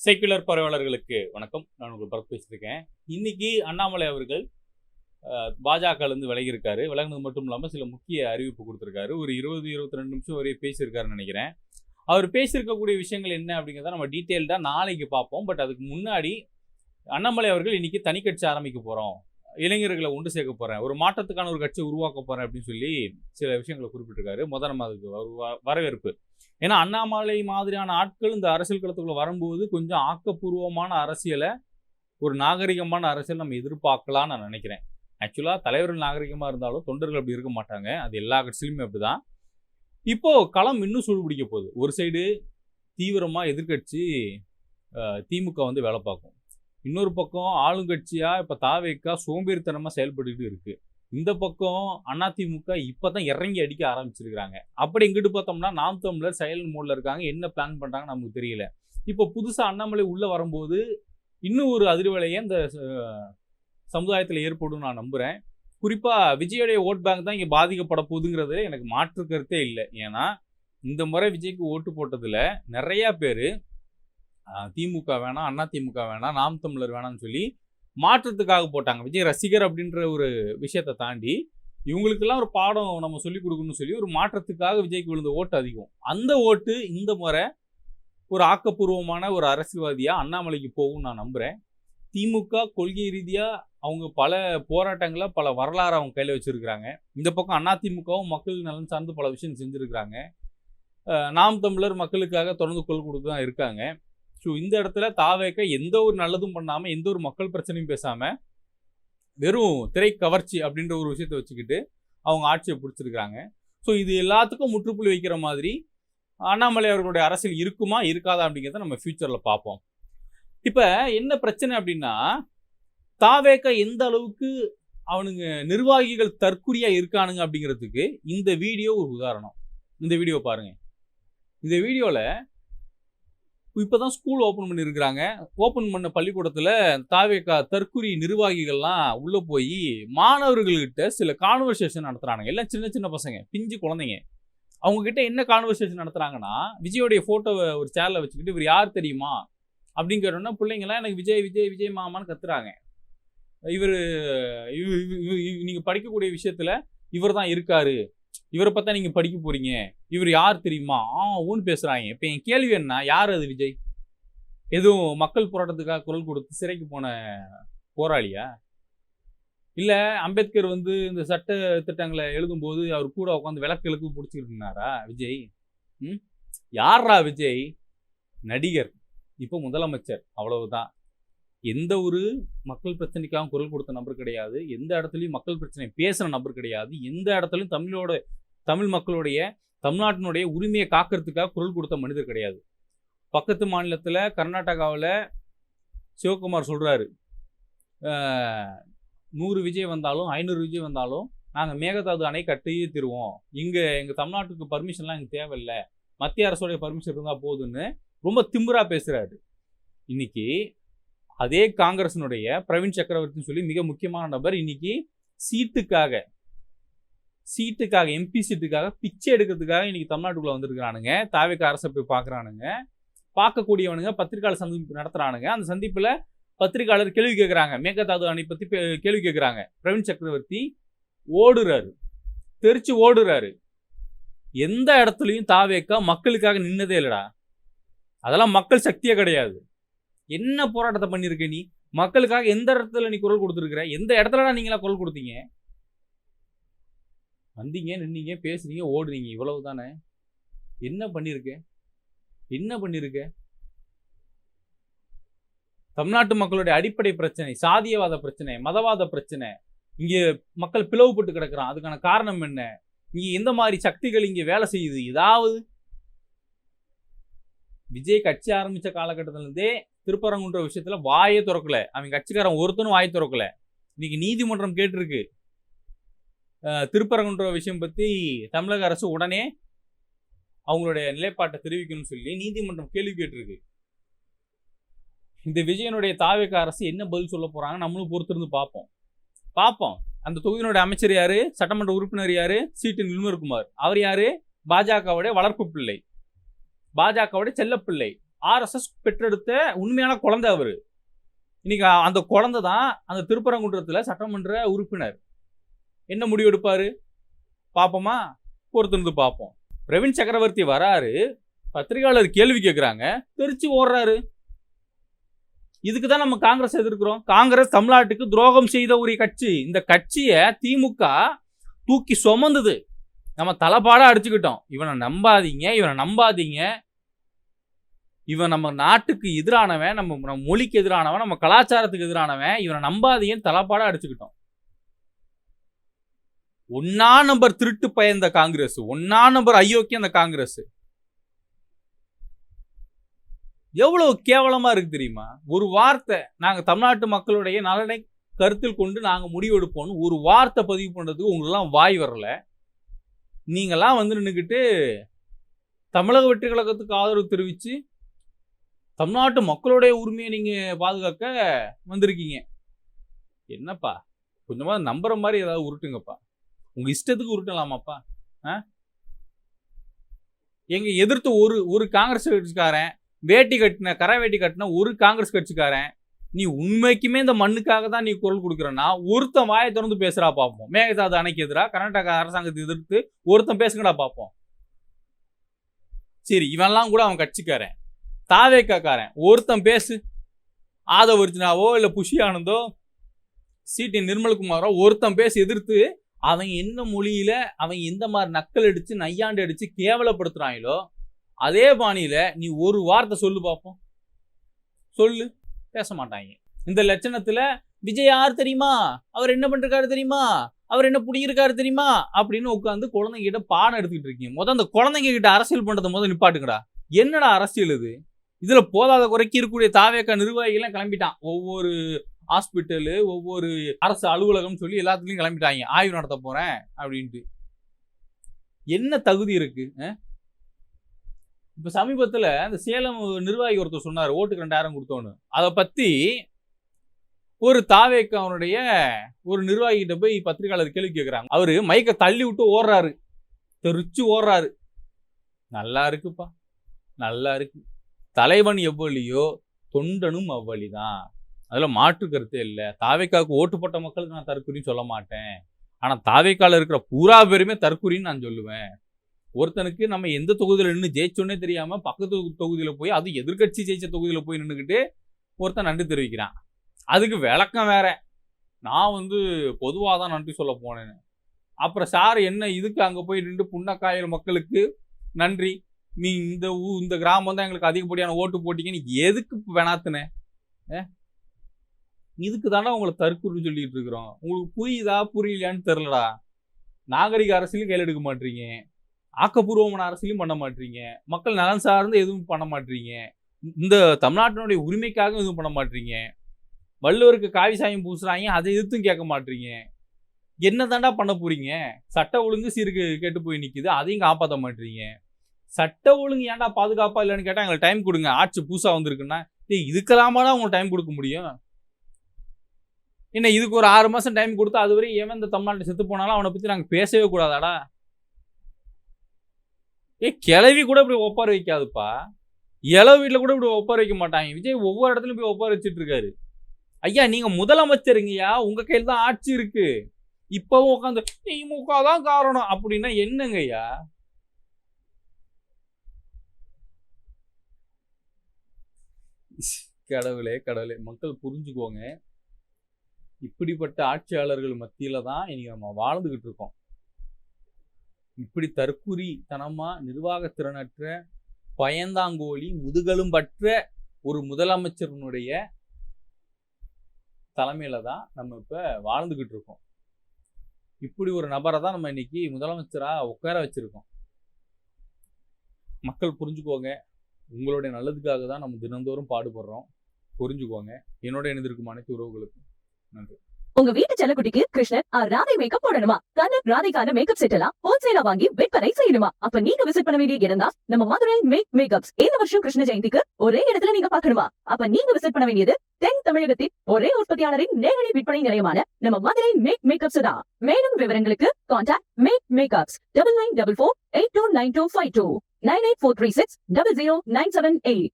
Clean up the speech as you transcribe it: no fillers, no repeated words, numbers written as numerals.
Secular பரவலர்களுக்கு வணக்கம். நான் உங்கள் பரத் பேசியிருக்கேன். இன்னைக்கு அண்ணாமலை அவர்கள் பாஜகலேருந்து விலகியிருக்காரு. விலகினது மட்டும் இல்லாமல் சில முக்கிய அறிவிப்பு கொடுத்துருக்காரு. ஒரு 20-22 நிமிஷம் வரையும் பேசியிருக்காருன்னு நினைக்கிறேன். அவர் பேசியிருக்கக்கூடிய விஷயங்கள் என்ன அப்படிங்கிறத நம்ம டீட்டெயில்டாக நாளைக்கு பார்ப்போம். பட் அதுக்கு முன்னாடி அண்ணாமலை அவர்கள் இன்னைக்கு தனி கட்சி ஆரம்பிக்க போகிறோம், இளைஞர்களை ஒன்று சேர்க்க போகிறேன், ஒரு மாற்றத்துக்கான ஒரு கட்சியை உருவாக்க போகிறேன் அப்படின்னு சொல்லி சில விஷயங்களை குறிப்பிட்டிருக்காரு. நம்ம அதுக்கு வரவேற்பு. ஏன்னா அண்ணாமலை மாதிரியான ஆட்கள் இந்த அரசியல் களத்துக்குள்ள வரும்போது கொஞ்சம் ஆக்கப்பூர்வமான அரசியலை, ஒரு நாகரிகமான அரசியல் நம்ம எதிர்பார்க்கலாம்னு நான் நினைக்கிறேன். ஆக்சுவலாக தலைவர்கள் நாகரிகமாக இருந்தாலும் தொண்டர்கள் அப்படி இருக்க மாட்டாங்க. அது எல்லா கட்சியிலுமே அப்படிதான். இப்போ களம் இன்னும் சூடுபிடிக்க போகுது. ஒரு சைடு தீவிரமாக எதிர்கட்சி திமுக வந்து வேலை பார்க்கும். இன்னொரு பக்கம் ஆளுங்கட்சியாக இப்போ தாவேக்கா சோம்பேறித்தனமாக செயல்பட்டுக்கிட்டு இருக்கு. இந்த பக்கம் அதிமுக இப்போ தான் இறங்கி அடிக்க ஆரம்பிச்சிருக்கிறாங்க. அப்படி இங்கிட்டு பார்த்தோம்னா நாம் தமிழர் சைலண்ட் மோடில் இருக்காங்க. என்ன பிளான் பண்ணுறாங்க நமக்கு தெரியல. இப்போ புதுசாக அண்ணாமலை உள்ளே வரும்போது இன்னும் ஒரு அதிர்வலையை இந்த சமுதாயத்தில் ஏற்படும் நான் நம்புகிறேன். குறிப்பாக விஜயோடைய ஓட் பேங்க் தான் இங்கே பாதிக்கப்பட போகுதுங்கிறது எனக்கு மாற்று கருத்தே இல்லை. ஏன்னா இந்த முறை விஜய்க்கு ஓட்டு போட்டதில் நிறையா பேர் திமுக வேணாம், அதிமுக வேணாம், நாம் தமிழர் வேணாம்னு சொல்லி மாற்றத்துக்காக போட்டாங்க. விஜய் ரசிகர் அப்படின்ற ஒரு விஷயத்தை தாண்டி இவங்களுக்கெல்லாம் ஒரு பாடம் நம்ம சொல்லிக் கொடுக்கணும்னு சொல்லி ஒரு மாற்றத்துக்காக விஜய்க்கு விழுந்த ஓட்டு அதிகம். அந்த ஓட்டு இந்த முறை ஒரு ஆக்கப்பூர்வமான ஒரு அரசியல்வாதியாக அண்ணாமலைக்கு போகும் நான் நம்புகிறேன். திமுக கொள்கை ரீதியாக அவங்க பல போராட்டங்களை, பல வரலாறு அவங்க கையில் வச்சுருக்கிறாங்க. இந்த பக்கம் அதிமுகவும் மக்கள் நலன் சார்ந்து பல விஷயம் செஞ்சுருக்கிறாங்க. நாம் தமிழர் மக்களுக்காக தொடர்ந்து குரல் கொடுத்து தான் இருக்காங்க. ஸோ இந்த இடத்துல தாவேக்க எந்த ஒரு நல்லதும் பண்ணாமல், எந்த ஒரு மக்கள் பிரச்சனையும் பேசாமல், வெறும் திரை கவர்ச்சி அப்படின்ற ஒரு விஷயத்தை வச்சுக்கிட்டு அவங்க ஆட்சியை பிடிச்சிருக்கிறாங்க. ஸோ இது எல்லாத்துக்கும் முற்றுப்புள்ளி வைக்கிற மாதிரி அண்ணாமலை அவர்களுடைய அரசியல் இருக்குமா இருக்காதா அப்படிங்கிறத நம்ம ஃபியூச்சரில் பார்ப்போம். இப்போ என்ன பிரச்சனை அப்படின்னா, தாவேக்க எந்த அளவுக்கு அவனுங்க நிர்வாகிகள் தற்குறியாக இருக்கானுங்க அப்படிங்கிறதுக்கு இந்த வீடியோ ஒரு உதாரணம். இந்த வீடியோ பாருங்கள். இந்த வீடியோவில் இப்போ தான் ஸ்கூல் ஓப்பன் பண்ணியிருக்கிறாங்க. ஓப்பன் பண்ண பள்ளிக்கூடத்தில் தாவேக்கா தற்குறி நிர்வாகிகள்லாம் உள்ளே போய் மாணவர்கள்கிட்ட சில கான்வர்சேஷன் நடத்துகிறாங்க. எல்லாம் சின்ன சின்ன பசங்க, பிஞ்சு குழந்தைங்க. அவங்கக்கிட்ட என்ன கான்வர்சேஷன் நடத்துகிறாங்கன்னா, விஜயோடைய ஃபோட்டோவை ஒரு சேரில் வச்சுக்கிட்டு இவர் யார் தெரியுமா அப்படின்னு கேட்டோன்னா பிள்ளைங்களாம் எனக்கு விஜய் விஜய் விஜய் மாமான்னு கத்துறாங்க. இவர் நீங்கள் படிக்கக்கூடிய விஷயத்தில் இவர் தான் இருக்காரு, இவரை பார்த்தா நீங்கள் படிக்க போகிறீங்க, இவர் யார் தெரியுமா ஊன்னு பேசுகிறாங்க. இப்போ என் கேள்வி என்ன, யார் அது விஜய்? எதுவும் மக்கள் போராட்டத்துக்காக குரல் கொடுத்து சிறைக்கு போன போராளியா? இல்லை அம்பேத்கர் வந்து இந்த சட்ட திட்டங்களை எழுதும்போது அவர் கூட உட்காந்து விளக்கு பிடிச்சிக்கிட்டு இருந்தாரா விஜய்? யாரா விஜய்? நடிகர், இப்போ முதலமைச்சர், அவ்வளவுதான். எந்த ஒரு மக்கள் பிரச்சனைக்காக குரல் கொடுத்த நபர் கிடையாது. எந்த இடத்துலையும் மக்கள் பிரச்சனை பேசுகிற நபர் கிடையாது. எந்த இடத்துலையும் தமிழ் மக்களுடைய, தமிழ்நாட்டினுடைய உரிமையை காக்கிறதுக்காக குரல் கொடுத்த மனிதர் கிடையாது. பக்கத்து மாநிலத்தில் கர்நாடகாவில் சிவகுமார் சொல்கிறாரு, 100 விஜய் வந்தாலும் 500 விஜய் வந்தாலும் நாங்கள் மேகதாது அணை கட்டியே தருவோம், இங்கே எங்கள் தமிழ்நாட்டுக்கு பர்மிஷன்லாம் எங்களுக்கு தேவையில்லை, மத்திய அரசுடைய பர்மிஷன் இருந்தால் போதுன்னு ரொம்ப திமிராக பேசுகிறாரு. இன்னைக்கு அதே காங்கிரஸினுடைய பிரவீன் சக்கரவர்த்தின்னு சொல்லி மிக முக்கியமான நபர் இன்னைக்கு சீட்டுக்காக எம்பி சீட்டுக்காக பிச்சை எடுக்கிறதுக்காக இன்னைக்கு தமிழ்நாட்டுக்குள்ள வந்திருக்கிறானுங்க. தாவேக்கா அரசை போய் பார்க்குறானுங்க. பார்க்கக்கூடியவனுங்க பத்திரிகையாளர் சந்திப்பு நடத்துகிறானுங்க. அந்த சந்திப்பில் பத்திரிகையாளர் கேள்வி கேட்குறாங்க, மேகதாது அணை பற்றி கேள்வி கேட்குறாங்க. பிரவீன் சக்கரவர்த்தி ஓடுறாரு, தெரிச்சு ஓடுறாரு. எந்த இடத்துலையும் தாவேக்கா மக்களுக்காக நின்னதே இல்லைடா. அதெல்லாம் மக்கள் சக்தியே கிடையாது. என்ன போராட்டத்தை பண்ணியிருக்க நீ? மக்களுக்காக எந்த இடத்துல நீ குரல் கொடுத்துருக்குற? எந்த இடத்துலடா நீங்களா குரல் கொடுத்தீங்க? வந்தீங்க, நின்னீங்க, பேசுனீங்க, ஓடுனீங்க, இவ்வளவு தானே. என்ன பண்ணிருக்க? தமிழ்நாட்டு மக்களுடைய அடிப்படை பிரச்சனை, சாதியவாத பிரச்சனை, மதவாத பிரச்சனை, இங்கே மக்கள் பிளவுபட்டு கிடக்குறான். அதுக்கான காரணம் என்ன? இங்கே எந்த மாதிரி சக்திகள் இங்கே வேலை செய்யுது? ஏதாவது விஜய் கட்சி ஆரம்பித்த காலகட்டத்திலேருந்தே திருப்பரங்குன்ற விஷயத்தில் வாயே திறக்கல. அவன் கட்சிக்காரன் ஒருத்தனும் வாயை திறக்கல. இன்னைக்கு நீதிமன்றம் கேட்டிருக்கு, திருப்பரங்குன்ற விஷயம் பற்றி தமிழக அரசு உடனே அவங்களுடைய நிலைப்பாட்டை தெரிவிக்கணும்னு சொல்லி நீதிமன்றம் கேள்வி கேட்டிருக்கு. இந்த விஜயனுடைய தாவேக்கா அரசு என்ன பதில் சொல்ல போகிறாங்க நம்மளும் பொறுத்திருந்து பார்ப்போம். அந்த தொகுதியினுடைய அமைச்சர் யாரு? சட்டமன்ற உறுப்பினர் யாரு? சீட்டு நிர்மல்குமார். அவர் யாரு? பாஜகவுடைய வளர்ப்பு பிள்ளை, பாஜகவுடைய செல்லப்பிள்ளை. RSS பெற்றெடுத்த உண்மையான குழந்தை அவரு. இன்னைக்கு அந்த குழந்தை தான் அந்த திருப்பரங்குன்றத்துல சட்டமன்ற உறுப்பினர். என்ன முடிவு எடுப்பாரு பாப்போமா? பொறுத்திருந்து பார்ப்போம். பிரவீன் சக்கரவர்த்தி வராரு, பத்திரிகையாளர் கேள்வி கேட்கிறாங்க, தெரிச்சு ஓடுறாரு. இதுக்கு தான் நம்ம காங்கிரஸ் எதிர்க்கிறோம். காங்கிரஸ் தமிழ்நாட்டுக்கு துரோகம் செய்த ஒரு கட்சி. இந்த கட்சியை திமுக தூக்கி சுமந்தது. நம்ம தலைப்பாடா அடிச்சுக்கிட்டோம். இவனை நம்பாதீங்க. இவன் நம்ம நாட்டுக்கு எதிரானவன், நம்ம மொழிக்கு எதிரானவன், நம்ம கலாச்சாரத்துக்கு எதிரானவன். இவனை நம்பாதீங்கன்னு தலைப்பாடா அடிச்சுக்கிட்டோம். 1 நம்பர் திருட்டு பயந்த காங்கிரஸ், 1 நம்பர் அயோக்கியம் அந்த காங்கிரஸ். எவ்வளவு கேவலமா இருக்கு தெரியுமா? ஒரு வார்த்தை, நாங்க தமிழ்நாட்டு மக்களுடைய நலனை கருத்தில் கொண்டு நாங்க முடிவெடுப்போம்னு ஒரு வார்த்தை பதிவு பண்றதுக்கு உங்களெல்லாம் வாய் வரல. நீங்கெல்லாம் நின்றுக்கிட்டு தமிழக வெற்றி கழகத்துக்கு ஆதரவு தெரிவிச்சு தமிழ்நாட்டு மக்களுடைய உரிமையை நீங்க பாதுகாக்க வந்திருக்கீங்க. என்னப்பா, கொஞ்சமா நம்புற மாதிரி ஏதாவது உருட்டுங்கப்பா. உங்க இஷ்டத்துக்கு உருட்டலாமாப்பா? எங்க எதிர்த்து ஒரு காங்கிரஸ் கட்சிக்காரன் கரை வேட்டி கட்டின ஒரு காங்கிரஸ் கட்சிக்காரன், நீ உண்மைக்குமே இந்த மண்ணுக்காக தான் நீ குரல் கொடுக்குறன்னா ஒருத்தன் வாயை திறந்து பேசுறா பார்ப்போம். மேகதாது அணைக்கு எதிராக கர்நாடக அரசாங்கத்தை எதிர்த்து ஒருத்தன் பேசுங்கடா பார்ப்போம். சரி, இவன்லாம் கூட அவன் கட்சிக்காரன். தாவேக்காரன் ஒருத்தன் பேசு. ஆதவ அர்ஜுனாவோ இல்ல புஷி ஆனந்தோ சிடி நிர்மல்குமாரோ ஒருத்தன் பேசி எதிர்த்து அவன் என்ன மொழியில அவன் எந்த மாதிரி நக்கல் அடிச்சு நையாண்டு அடிச்சு கேவலப்படுத்துறாங்களோ அதே பாணியில நீ ஒரு வார்த்தை சொல்லு பார்ப்போம். சொல்லு. பேச மாட்டாங்க. இந்த லட்சணத்துல விஜய் யார் தெரியுமா, அவர் என்ன பண்றாரு தெரியுமா, அவர் என்ன புடிங்கிருக்காரு தெரியுமா அப்படின்னு உட்காந்து குழந்தைங்க கிட்ட பாடம் எடுத்துக்கிட்டு இருக்கீங்க. அந்த குழந்தைங்க கிட்ட அரசியல் பண்றதை நிப்பாட்டுங்கடா. என்னடா அரசியல் இது? இதுல போதாத குறைக்கு இருக்கக்கூடிய தாவேக்கா நிர்வாகிகள்லாம் கிளம்பிட்டான். ஒவ்வொரு ஹாஸ்பிட்டலு, ஒவ்வொரு அரசு அலுவலகம் சொல்லி எல்லாத்துலயும் கிளம்பிட்டாங்க. ஆய்வு நடத்த போறேன் அப்படின்ட்டு. என்ன தகுதி இருக்கு? இப்ப சமீபத்துல இந்த சேலம் நிர்வாகி ஒருத்தர் சொன்னாரு, ஓட்டுக்கு 2000 கொடுத்தோன்னு. அதை பத்தி ஒரு தாவேக்கா அவனுடைய ஒரு நிர்வாகிகிட்ட போய் பத்திரிகையாளர் கேள்வி கேட்கிறாங்க. அவரு மைக்க தள்ளி விட்டு ஓடுறாரு, தெரிச்சு ஓடுறாரு. நல்லா இருக்குப்பா, நல்லா இருக்கு. தலைவன் எவ்வளியோ தொண்டனும் அவ்வளிதான். அதுல மாற்று கருத்தே இல்லை. தாவேக்காவுக்கு ஓட்டு போட்ட மக்களுக்கு நான் தற்குறின்னு சொல்ல மாட்டேன். ஆனா தாவேக்கால இருக்கிற பூரா பேருமே தற்குறின்னு நான் சொல்லுவேன். ஒருத்தனுக்கு நம்ம எந்த தொகுதியில் நின்று ஜெயிச்சோன்னே தெரியாம பக்கத்து தொகுதியில போய், அது எதிர்கட்சி ஜெயிச்ச தொகுதியில போய் நின்றுக்கிட்டு ஒருத்தன் நன்றி தெரிவிக்கிறான். அதுக்கு விளக்கம் வேற. நான் பொதுவாக தான் நன்றி சொல்ல போனேன்னு. அப்புறம் சார் என்ன இதுக்கு அங்க போய் நின்று புன்னக்காயல் மக்களுக்கு நன்றி, நீ இந்த கிராமம் தான் எங்களுக்கு அதிகப்படியான ஓட்டு போட்டீங்க, நீ எதுக்கு வேணாத்துன? இதுக்கு தானே உங்களை தற்கொலை சொல்லிட்டு இருக்கிறோம். உங்களுக்கு புரியுதா புரியலையான்னு தெரியலடா. நாகரிக அரசியலும் கையில் எடுக்க மாட்டீங்க, ஆக்கப்பூர்வமான அரசியலும் பண்ண மாட்டீங்க, மக்கள் நலன் சார்ந்து எதுவும் பண்ண மாட்டீங்க, இந்த தமிழ்நாட்டினுடைய உரிமைக்காக எதுவும் பண்ண மாட்டீங்க, வள்ளுவருக்கு காவி சாயம் பூசுறாங்க அதை எதிர்த்தும் கேட்க மாட்டீங்க. என்ன தாண்டா பண்ண போறீங்க? சட்ட ஒழுங்கு சீருக்கு கேட்டு போய் நிக்குது, அதையும் காப்பாற்ற மாட்டீங்க. சட்ட ஒழுங்கு ஏன்டா பாதுகாப்பா இல்லைன்னு கேட்டா எங்களுக்கு டைம் கொடுங்க, ஆட்சி புதுசா வந்திருக்குன்னா இதுக்கெல்லாமாடா உங்களுக்கு டைம் கொடுக்க முடியும்? என்ன இதுக்கு ஒரு 6 மாசம் டைம் கொடுத்தா அதுவரை ஏன் இந்த தமிழ்நாட்டில் செத்து போனாலும் அவனை பத்தி நாங்க பேசவே கூடாதாடா? கிளவி கூட இப்படி ஒப்பார வைக்காதுப்பா. இளவு வீட்டுல கூட இப்படி ஒப்பார வைக்க மாட்டாங்க. விஜய் ஒவ்வொரு இடத்துலயும் போய் ஒப்பார வச்சுட்டு இருக்காரு. ஐயா, நீங்க முதலமைச்சருங்கய்யா, உங்க கையில் தான் ஆட்சி இருக்கு. இப்பவும் உட்காந்து திமுக தான் காரணம் அப்படின்னா என்னங்க ஐயா? கடவுளே கடவுளே, மக்கள் புரிஞ்சுக்கோங்க. இப்படிப்பட்ட ஆட்சியாளர்கள் மத்தியில தான் இன்னைக்கு நம்ம வாழ்ந்துகிட்டு இருக்கோம். இப்படி தற்குறித்தனமா நிர்வாகத்திறனற்ற பயந்தாங்கோலி முதுகலும் பற்ற ஒரு முதலமைச்சருடைய தலைமையில தான் நம்ம இப்ப வாழ்ந்துகிட்டு இருக்கோம். இப்படி ஒரு நபரை தான் நம்ம இன்னைக்கு முதலமைச்சரா உட்கார வச்சிருக்கோம். மக்கள் புரிஞ்சுக்கோங்க. உங்களுடைய நல்லதுக்காக தான் நம்ம தினந்தோறும் பாடுபடுறோம். புரிஞ்சுக்கோங்க. என்னோட இணைந்திருக்கும் அனைத்து உறவுகளுக்கும் நன்றி. உங்க வீட்டு செல்லக்குட்டிக்கு கிருஷ்ணன் ராதை மேக்கப் போடணுமா? கண்ணன் ராதைக்கான மேக்கப் செட் எல்லாம் ஹோல்சேலா வாங்கி விற்பனை செய்யணுமா? அப்ப நீங்க விசிட் பண்ண வேண்டிய இடம் தான் நம்ம மதுரை மேக்கப்ஸ். இந்த வருஷம் கிருஷ்ண ஜெயந்திக்கு ஒரே இடத்துல நீங்க பார்க்கணுமா? அப்ப நீங்க விசிட் பண்ண வேண்டியது தென் தமிழகத்தின் ஒரே உற்பத்தியாளரின் நேரடி விற்பனை நிலையமான நம்ம மதுரை மேக்கப்ஸ் தான். மேலும் விவரங்களுக்கு கான்டாக்ட் மேக்கப்ஸ் 9944829252 98436 00978.